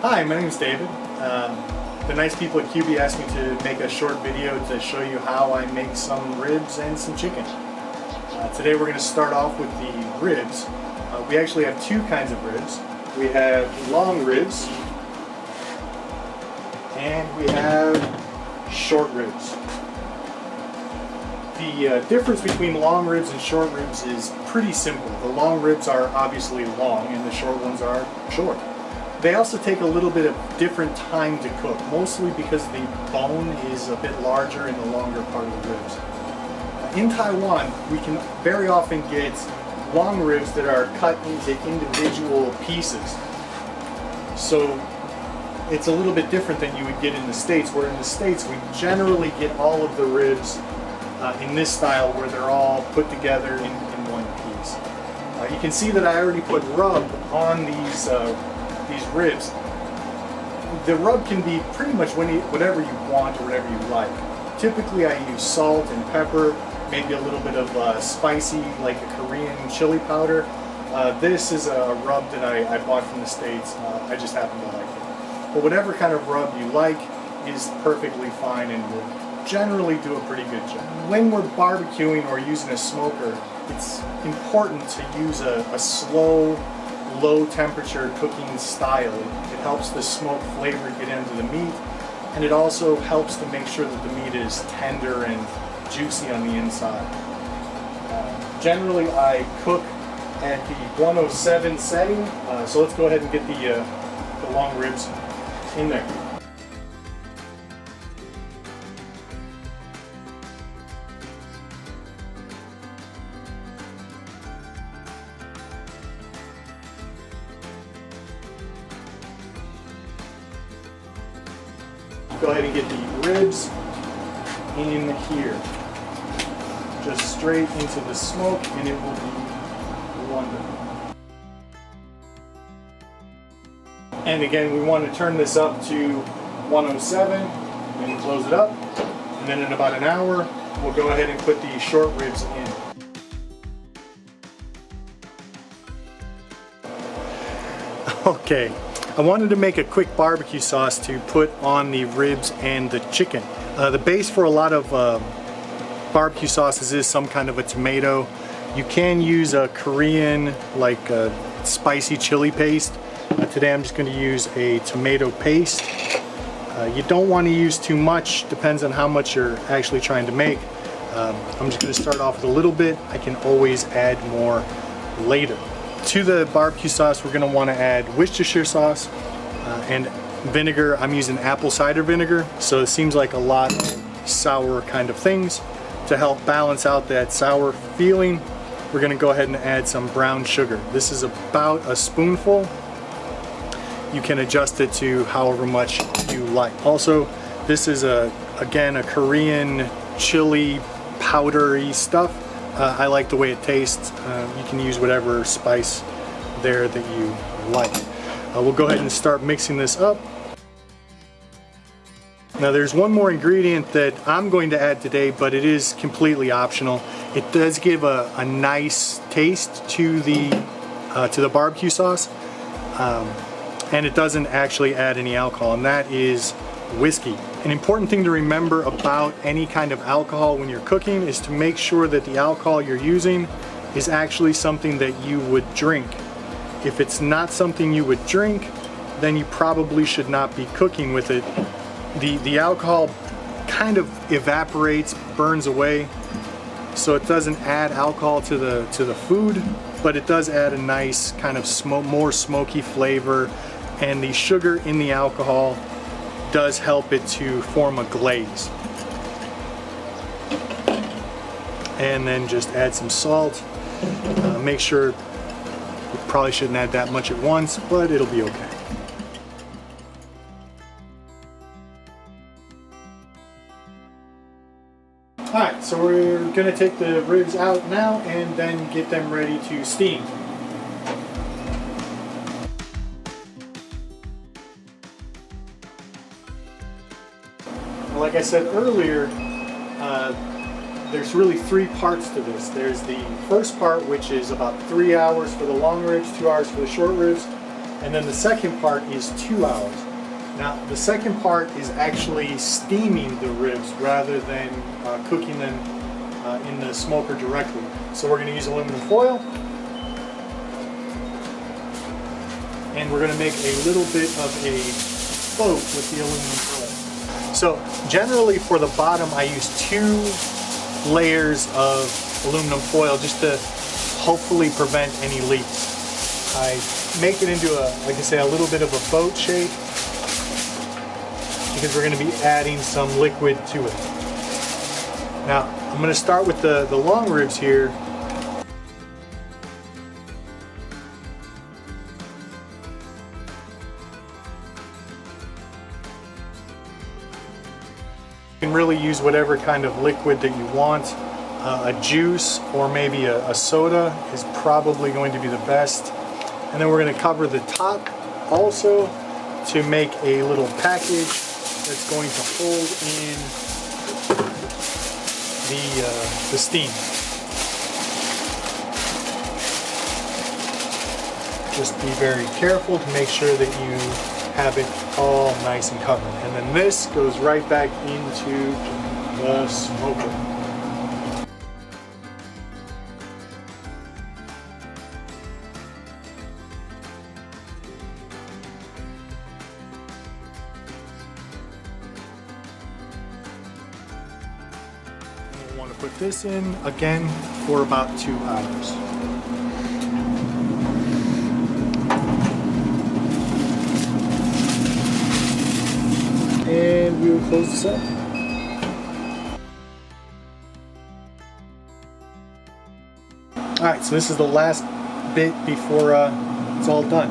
Hi, my name is David. The nice people at QUBE asked me to make a short video to show you how I make some ribs and some chicken. Today we're going to start off with the ribs. We actually have two kinds of ribs. We have long ribs and we have short ribs. The difference between long ribs and short ribs is pretty simple. The long ribs are obviously long and the short ones are short. They also take a little bit of different time to cook, mostly because the bone is a bit larger in the longer part of the ribs. In Taiwan, we can very often get long ribs that are cut into individual pieces. So it's a little bit different than you would get in the States, where in the States we generally get all of the ribs in this style where they're all put together in one piece. You can see that I already put rub on these ribs. The rub can be pretty much whatever you want or whatever you like. Typically I use salt and pepper, maybe a little bit of spicy, like a Korean chili powder. This is a rub that I bought from the States. I just happen to like it. But whatever kind of rub you like is perfectly fine and will generally do a pretty good job. When we're barbecuing or using a smoker, it's important to use a slow, low temperature cooking style. It helps the smoke flavor get into the meat, and it also helps to make sure that the meat is tender and juicy on the inside. Generally I cook at the 107 setting, so let's go ahead and get the long ribs in there. Go ahead and get the ribs in here, just straight into the smoke, and it will be wonderful. And again, we want to turn this up to 107 and close it up, and then in about an hour we'll go ahead and put the short ribs in. Okay, I wanted to make a quick barbecue sauce to put on the ribs and the chicken. The base for a lot of barbecue sauces is some kind of a tomato. You can use a Korean, like a spicy chili paste. Today I'm just going to use a tomato paste. You don't want to use too much, depends on how much you're actually trying to make. I'm just going to start off with a little bit. I can always add more later. To the barbecue sauce, we're going to want to add Worcestershire sauce and vinegar. I'm using apple cider vinegar, so it seems like a lot of sour kind of things. To help balance out that sour feeling, we're going to go ahead and add some brown sugar. This is about a spoonful. You can adjust it to however much you like. Also, this is again a Korean chili powdery stuff. I like the way it tastes. You can use whatever spice there that you like. We'll go ahead and start mixing this up. Now there's one more ingredient that I'm going to add today, but it is completely optional. It does give a nice taste to the barbecue sauce, and it doesn't actually add any alcohol, and that is whiskey. An important thing to remember about any kind of alcohol when you're cooking is to make sure that the alcohol you're using is actually something that you would drink. If it's not something you would drink, then you probably should not be cooking with it. The alcohol kind of evaporates, burns away, so it doesn't add alcohol to the food, but it does add a nice kind of more smoky flavor, and the sugar in the alcohol does help it to form a glaze. And then just add some salt. Make sure, you probably shouldn't add that much at once, but it'll be okay. Alright, so we're going to take the ribs out now and then get them ready to steam. Like I said earlier, there's really three parts to this. There's the first part, which is about 3 hours for the long ribs, 2 hours for the short ribs, and then the second part is 2 hours. Now, the second part is actually steaming the ribs rather than cooking them in the smoker directly. So we're going to use aluminum foil, and we're going to make a little bit of a boat with the aluminum foil. So generally for the bottom, I use 2 layers of aluminum foil just to hopefully prevent any leaks. I make it into like I say, a little bit of a boat shape because we're going to be adding some liquid to it. Now I'm going to start with the long ribs here. You can really use whatever kind of liquid that you want. A juice or maybe a soda is probably going to be the best. And then we're going to cover the top also to make a little package that's going to hold in the steam. Just be very careful to make sure that you have it all nice and covered. And then this goes right back into the smoker. We'll want to put this in again for about 2 hours. And we will close this up. Alright, so this is the last bit before it's all done.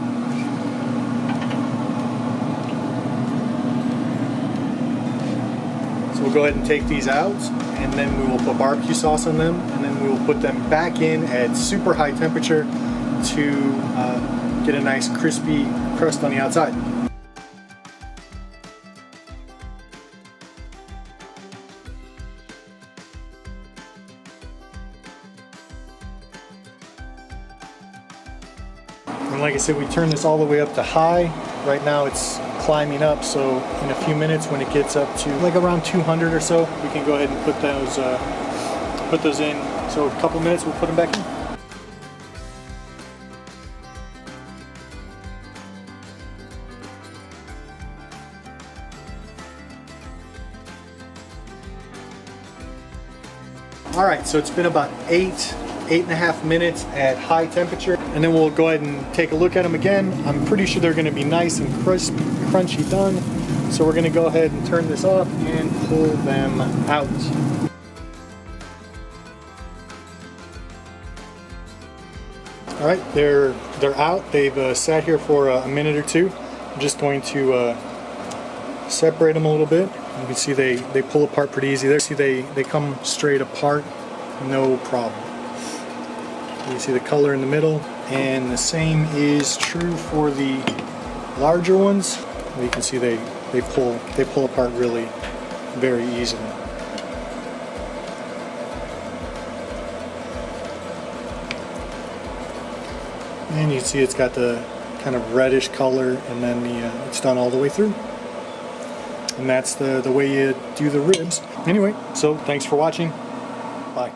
So we'll go ahead and take these out, and then we will put barbecue sauce on them, and then we will put them back in at super high temperature to get a nice crispy crust on the outside. And like I said, we turn this all the way up to high. Right now it's climbing up, so in a few minutes when it gets up to like around 200 or so, we can go ahead and put those in. So a couple minutes, we'll put them back in. All right, so it's been about 8.5 minutes at high temperature, and then we'll go ahead and take a look at them again. I'm pretty sure they're going to be nice and crisp, crunchy done. So we're going to go ahead and turn this off and pull them out. All right, they're out. They've sat here for a minute or two. I'm just going to separate them a little bit. You can see they pull apart pretty easy. There, see they come straight apart, no problem. You see the color in the middle, and the same is true for the larger ones. You can see they pull apart really very easily. And you can see it's got the kind of reddish color, and then it's done all the way through. And that's the way you do the ribs. Anyway, so thanks for watching. Bye.